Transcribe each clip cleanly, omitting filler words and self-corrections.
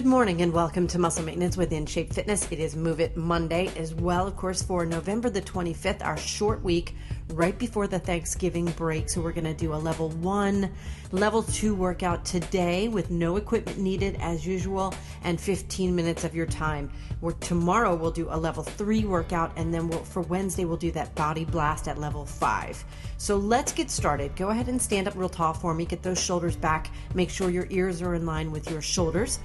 Good morning and welcome to Muscle Maintenance with In Shape Fitness. It is Move It Monday as well, of course, for November the 25th, our short week right before the Thanksgiving break. So we're going to do a level 1, level 2 workout today with no equipment needed as usual and 15 minutes of your time. Tomorrow we'll do a level 3 workout, and then for Wednesday we'll do that body blast at level 5. So let's get started. Go ahead and stand up real tall for me. Get those shoulders back. Make sure your ears are in line with your shoulders.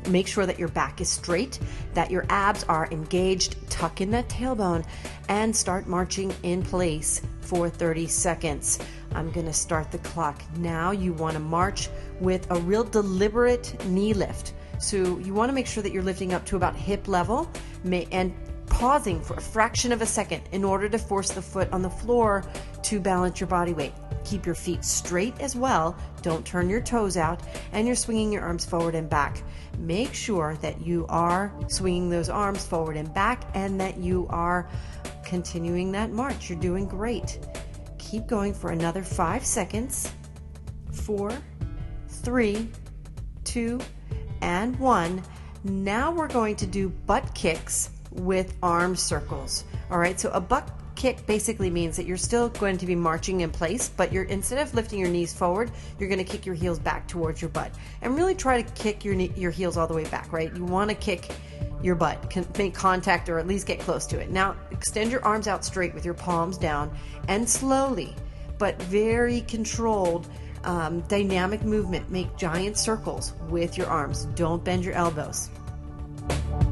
Make sure that your back is straight, that your abs are engaged, tuck in that tailbone, and start marching in place for 30 seconds. I'm going to start the clock now. You want to march with a real deliberate knee lift. So you want to make sure that you're lifting up to about hip level and pausing for a fraction of a second in order to force the foot on the floor to balance your body weight. Keep your feet straight as well. Don't turn your toes out, and you're swinging your arms forward and back. Make sure that you are swinging those arms forward and back and that you are continuing that march. You're doing great. Keep going for another 5 seconds. 4, 3, 2, and 1. Now we're going to do butt kicks with arm circles. All right, so a butt kick basically means that you're still going to be marching in place, but instead of lifting your knees forward, you're going to kick your heels back towards your butt and really try to kick your heels all the way back, right? You want to kick your butt, make contact or at least get close to it. Now extend your arms out straight with your palms down and slowly but very controlled dynamic movement. Make giant circles with your arms. Don't bend your elbows.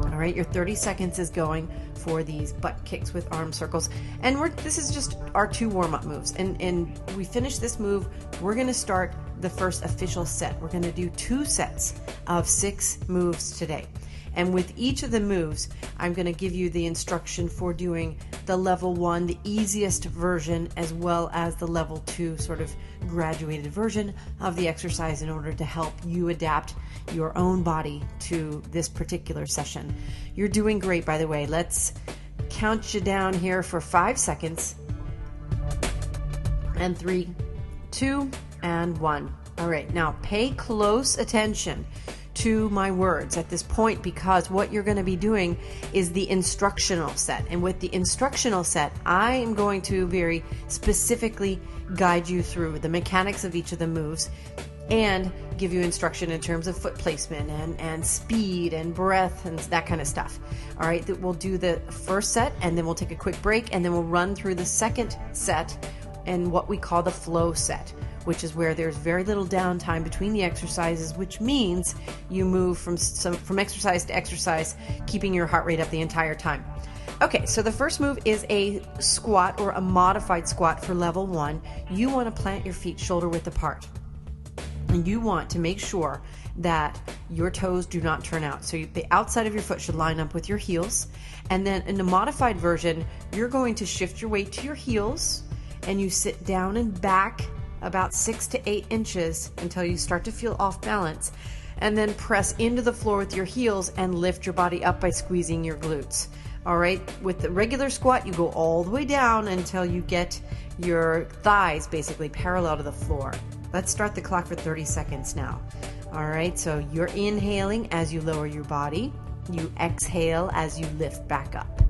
All right, your 30 seconds is going for these butt kicks with arm circles. And this is just our 2 warm-up moves. And we finish this move, we're going to start the first official set. We're going to do 2 sets of 6 moves today. And with each of the moves, I'm going to give you the instruction for doing the level 1, the easiest version, as well as the level 2 sort of graduated version of the exercise in order to help you adapt your own body to this particular session. You're doing great, by the way. Let's count you down here for 5 seconds. And 3, 2, and 1. All right, now pay close attention to my words at this point, because what you're going to be doing is the instructional set. And with the instructional set, I am going to very specifically guide you through the mechanics of each of the moves and give you instruction in terms of foot placement and speed and breath and that kind of stuff. All right, we'll do the first set and then we'll take a quick break and then we'll run through the second set and what we call the flow set, which is where there's very little downtime between the exercises, which means you move from exercise to exercise, keeping your heart rate up the entire time. Okay, so the first move is a squat or a modified squat for level 1. You want to plant your feet shoulder width apart. And you want to make sure that your toes do not turn out. So the outside of your foot should line up with your heels. And then in the modified version, you're going to shift your weight to your heels and you sit down and back about 6 to 8 inches until you start to feel off balance, and then press into the floor with your heels and lift your body up by squeezing your glutes. All right, with the regular squat, you go all the way down until you get your thighs basically parallel to the floor. Let's start the clock for 30 seconds now. All right, so you're inhaling as you lower your body. You exhale as you lift back up.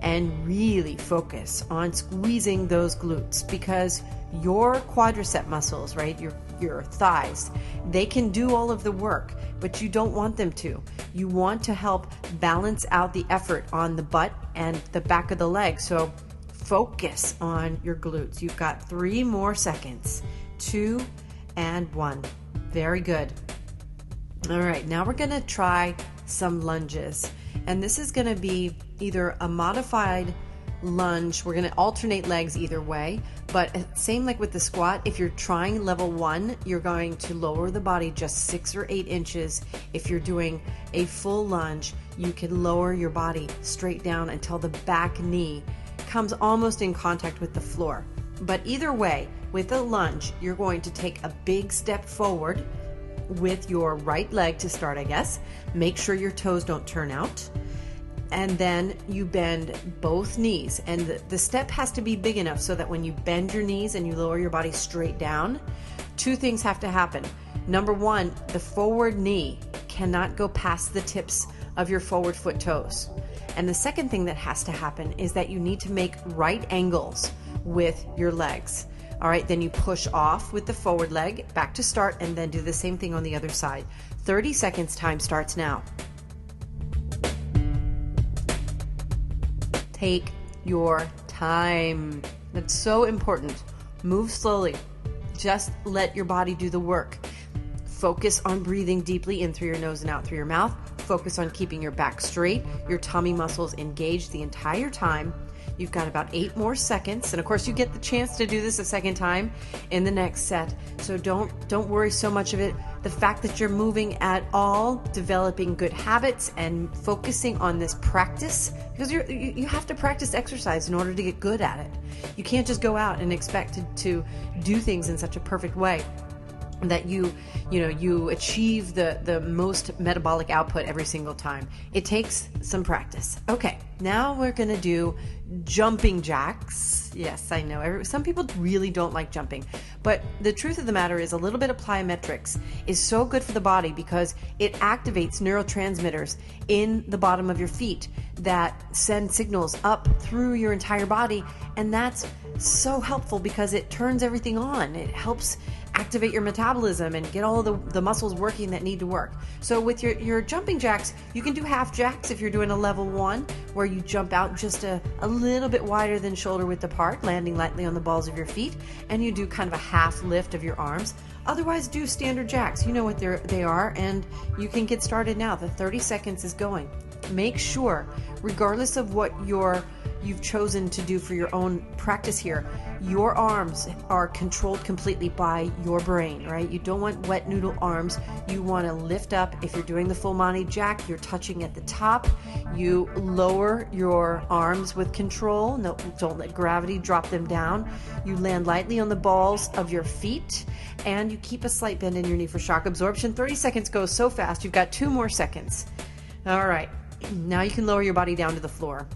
And really focus on squeezing those glutes, because your quadricep muscles, right, your thighs, they can do all of the work, but you don't want them to. You want to help balance out the effort on the butt and the back of the leg. So focus on your glutes. You've got 3 more seconds. 2 and 1. Very good. All right, now we're going to try some lunges. And this is going to be either a modified lunge. We're going to alternate legs either way, but same like with the squat. If you're trying level 1, you're going to lower the body just 6 or 8 inches. If you're doing a full lunge, you can lower your body straight down until the back knee comes almost in contact with the floor. But either way, with a lunge, you're going to take a big step forward with your right leg to start, I guess. Make sure your toes don't turn out. And then you bend both knees. And the step has to be big enough so that when you bend your knees and you lower your body straight down, 2 things have to happen. Number one, the forward knee cannot go past the tips of your forward foot toes. And the second thing that has to happen is that you need to make right angles with your legs. All right, then you push off with the forward leg, back to start, and then do the same thing on the other side. 30 seconds, time starts now. Take your time. That's so important. Move slowly. Just let your body do the work. Focus on breathing deeply in through your nose and out through your mouth. Focus on keeping your back straight, your tummy muscles engaged the entire time. You've got about 8 more seconds. And of course, you get the chance to do this a second time in the next set. So don't worry so much of it. The fact that you're moving at all, developing good habits and focusing on this practice, because you have to practice exercise in order to get good at it. You can't just go out and expect to do things in such a perfect way that you achieve the most metabolic output every single time. It takes some practice. Okay, now we're gonna do jumping jacks. Yes, I know some people really don't like jumping, but the truth of the matter is a little bit of plyometrics is so good for the body because it activates neurotransmitters in the bottom of your feet that send signals up through your entire body, and that's so helpful because it turns everything on. It helps activate your metabolism and get all the muscles working that need to work. So with your jumping jacks, you can do half jacks if you're doing a level 1 where you jump out just a little bit wider than shoulder width apart, landing lightly on the balls of your feet, and you do kind of a half lift of your arms. Otherwise, do standard jacks. You know what they are, and you can get started now. The 30 seconds is going. Make sure, regardless of what you've chosen to do for your own practice here, your arms are controlled completely by your brain, right? You don't want wet noodle arms. You want to lift up. If you're doing the full Monty Jack, you're touching at the top. You lower your arms with control. No, don't let gravity drop them down. You land lightly on the balls of your feet, and you keep a slight bend in your knee for shock absorption. 30 seconds goes so fast. You've got 2 more seconds. All right, now you can lower your body down to the floor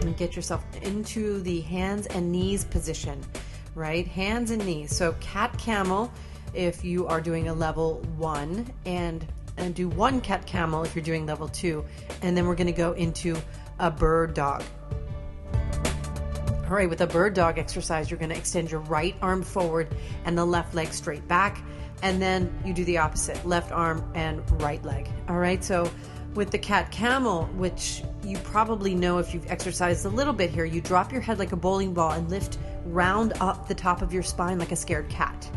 and get yourself into the hands and knees position, right? Hands and knees. So cat camel if you are doing a level 1, and do 1 cat camel if you're doing level 2, and then we're going to go into a bird dog. All right, with a bird dog exercise, you're going to extend your right arm forward and the left leg straight back, and then you do the opposite, left arm and right leg. All right, so with the cat camel, which you probably know if you've exercised a little bit here, you drop your head like a bowling ball and lift round up the top of your spine like a scared cat.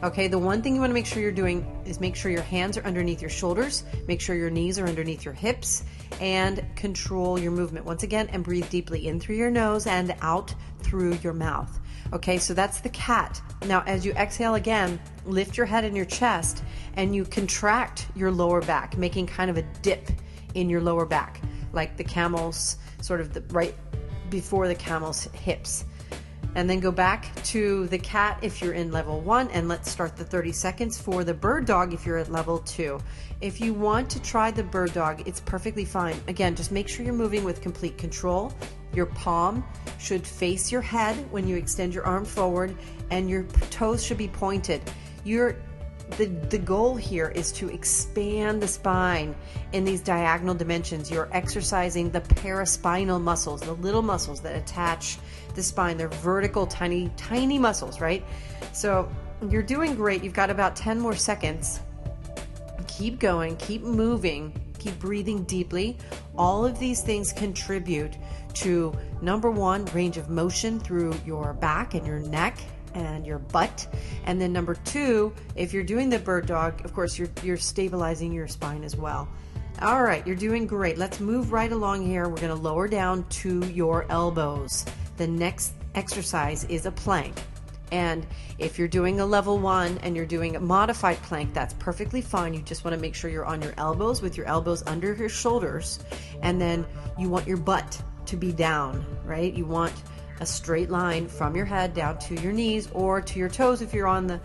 Okay, the one thing you want to make sure you're doing is make sure your hands are underneath your shoulders, make sure your knees are underneath your hips, and control your movement once again, and breathe deeply in through your nose and out through your mouth. Okay, so that's the cat. Now, as you exhale again, lift your head and your chest, and you contract your lower back, making kind of a dip in your lower back, like the camel's, sort of right before the camel's hips. And then go back to the cat if you're in level 1, and let's start the 30 seconds for the bird dog if you're at level 2. If you want to try the bird dog, it's perfectly fine. Again, just make sure you're moving with complete control. Your palm should face your head when you extend your arm forward, and your toes should be pointed. The goal here is to expand the spine in these diagonal dimensions. You're exercising the paraspinal muscles, the little muscles that attach the spine. They're vertical, tiny, tiny muscles, right? So you're doing great. You've got about 10 more seconds. Keep going, keep moving, keep breathing deeply. All of these things contribute to, number 1, range of motion through your back and your neck and your butt, and then number 2, if you're doing the bird dog, of course you're stabilizing your spine as well. All right, you're doing great. Let's move right along here. We're going to lower down to your elbows. The next exercise is a plank, and if you're doing a level 1 and you're doing a modified plank, that's perfectly fine. You just want to make sure you're on your elbows with your elbows under your shoulders, and then you want your butt to be down, right? You want a straight line from your head down to your knees or to your toes if you're on the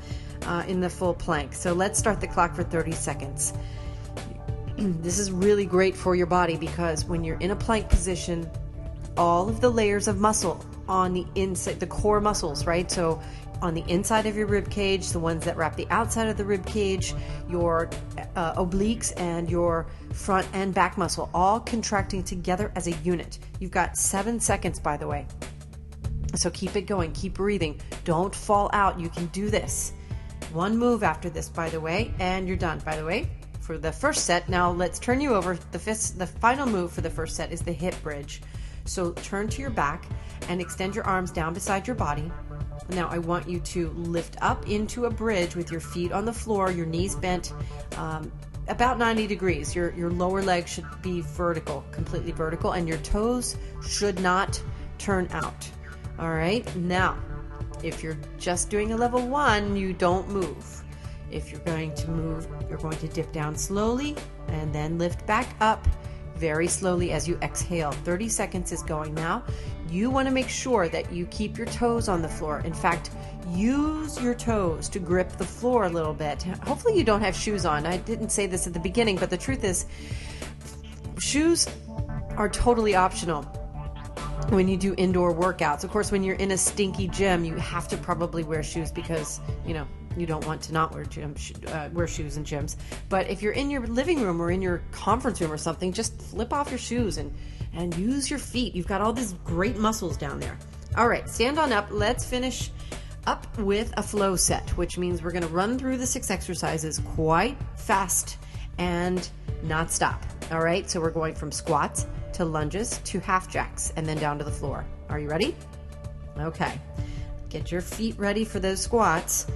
in the full plank. So let's start the clock for 30 seconds. This is really great for your body because when you're in a plank position, all of the layers of muscle on the inside, the core muscles, right? So on the inside of your rib cage, the ones that wrap the outside of the rib cage, your obliques and your front and back muscle, all contracting together as a unit. You've got 7 seconds, by the way. So keep it going, keep breathing. Don't fall out. You can do this. One move after this, by the way, and you're done, by the way, for the first set. Now let's turn you over. The final move for the first set is the hip bridge. So turn to your back and extend your arms down beside your body. Now I want you to lift up into a bridge with your feet on the floor, your knees bent about 90 degrees. Your lower leg should be vertical, completely vertical, and your toes should not turn out. All right, now if you're just doing a level 1, you don't move. If you're going to move, you're going to dip down slowly and then lift back up very slowly as you exhale. 30 seconds is going now. You want to make sure that you keep your toes on the floor. In fact, use your toes to grip the floor a little bit. Hopefully you don't have shoes on. I didn't say this at the beginning, but the truth is, shoes are totally optional when you do indoor workouts. Of course, when you're in a stinky gym, you have to probably wear shoes because, you don't want to not wear shoes in gyms. But if you're in your living room or in your conference room or something, just flip off your shoes and use your feet. You've got all these great muscles down there. All right, stand on up. Let's finish up with a flow set, which means we're going to run through the 6 exercises quite fast and not stop. All right, so we're going from squats to lunges to half jacks and then down to the floor. Are you ready? Okay, get your feet ready for those squats.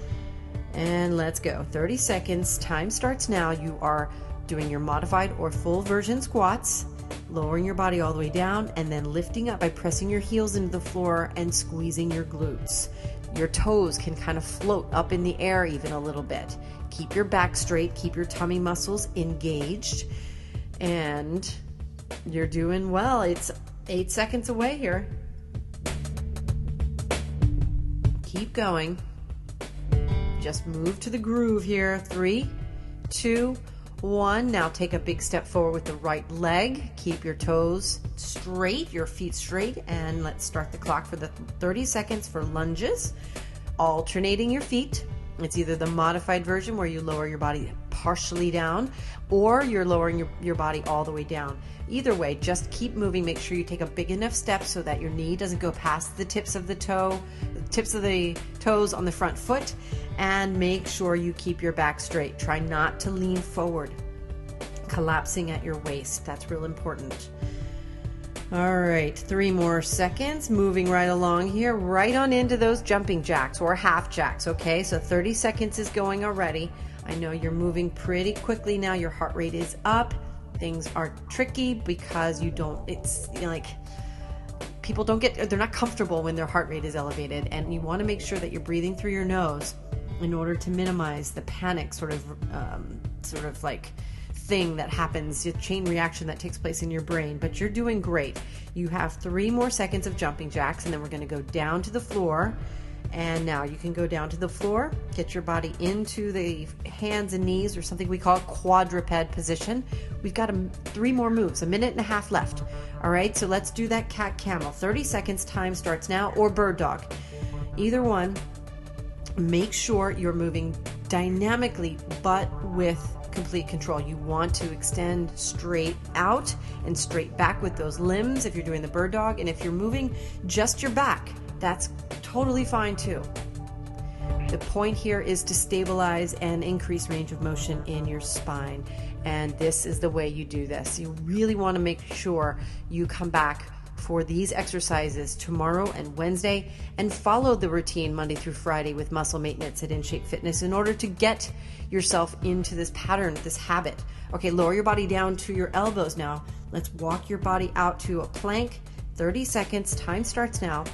And let's go. 30 seconds. Time starts now. You are doing your modified or full version squats, lowering your body all the way down and then lifting up by pressing your heels into the floor and squeezing your glutes. Your toes can kind of float up in the air even a little bit. Keep your back straight. Keep your tummy muscles engaged. And you're doing well. It's 8 seconds away here. Keep going. Just move to the groove here. 3, 2, 1. Now take a big step forward with the right leg. Keep your toes straight, your feet straight, and let's start the clock for the 30 seconds for lunges. Alternating your feet. It's either the modified version where you lower your body partially down, or you're lowering your body all the way down. Either way, just keep moving. Make sure you take a big enough step so that your knee doesn't go past the tips of the toes on the front foot, and make sure you keep your back straight. Try not to lean forward, collapsing at your waist. That's real important. All right, 3 more seconds. Moving right along here, right on into those jumping jacks or half jacks. Okay, so 30 seconds is going already. I know you're moving pretty quickly now. Your heart rate is up. Things are tricky because people they're not comfortable when their heart rate is elevated, and you want to make sure that you're breathing through your nose in order to minimize the panic sort of thing that happens, a chain reaction that takes place in your brain. But you're doing great. You have 3 more seconds of jumping jacks, and then we're going to go down to the floor. And now you can go down to the floor, get your body into the hands and knees, or something we call quadruped position. We've got 3 more moves, 1.5 minutes left. All right, so let's do that cat camel. 30 seconds, time starts now, or bird dog. Either one. Make sure you're moving dynamically, but with complete control. You want to extend straight out and straight back with those limbs if you're doing the bird dog. And if you're moving just your back, that's totally fine too. The point here is to stabilize and increase range of motion in your spine. And this is the way you do this. You really want to make sure you come back for these exercises tomorrow and Wednesday, and follow the routine Monday through Friday with muscle maintenance at InShape Fitness in order to get yourself into this pattern, this habit. Okay, lower your body down to your elbows now. Let's walk your body out to a plank. 30 seconds, time starts now.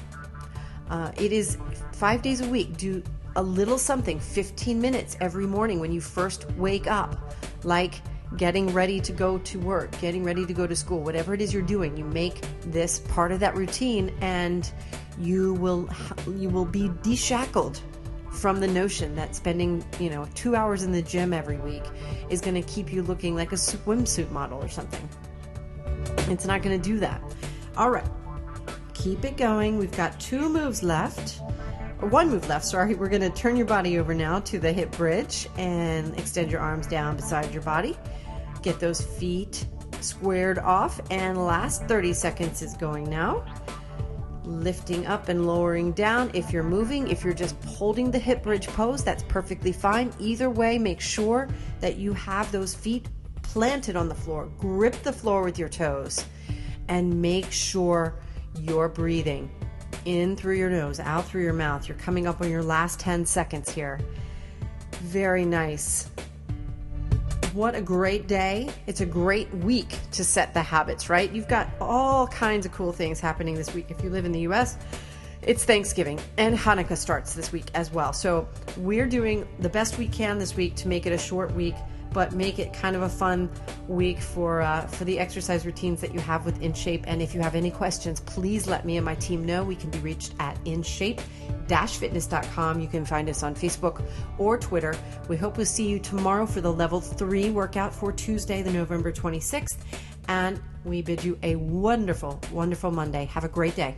It is 5 days a week. Do a little something, 15 minutes every morning when you first wake up, like getting ready to go to work, getting ready to go to school, whatever it is you're doing. You make this part of that routine, and you will be deshackled from the notion that spending 2 hours in the gym every week is going to keep you looking like a swimsuit model or something. It's not going to do that. All right. Keep it going. We've got 2 moves left. Or 1 move left, sorry. We're going to turn your body over now to the hip bridge and extend your arms down beside your body. Get those feet squared off, and last 30 seconds is going now. Lifting up and lowering down. If you're moving, if you're just holding the hip bridge pose, that's perfectly fine. Either way, make sure that you have those feet planted on the floor. Grip the floor with your toes and make sure you're breathing in through your nose, out through your mouth. You're coming up on your last 10 seconds here. Very nice. What a great day. It's a great week to set the habits, right? You've got all kinds of cool things happening this week. If you live in the US, it's Thanksgiving and Hanukkah starts this week as well. So we're doing the best we can this week to make it a short week, but make it kind of a fun week for the exercise routines that you have with InShape. And if you have any questions, please let me and my team know. We can be reached at InShape-fitness.com. You can find us on Facebook or Twitter. We hope we'll see you tomorrow for the Level 3 workout for Tuesday, the November 26th. And we bid you a wonderful, wonderful Monday. Have a great day.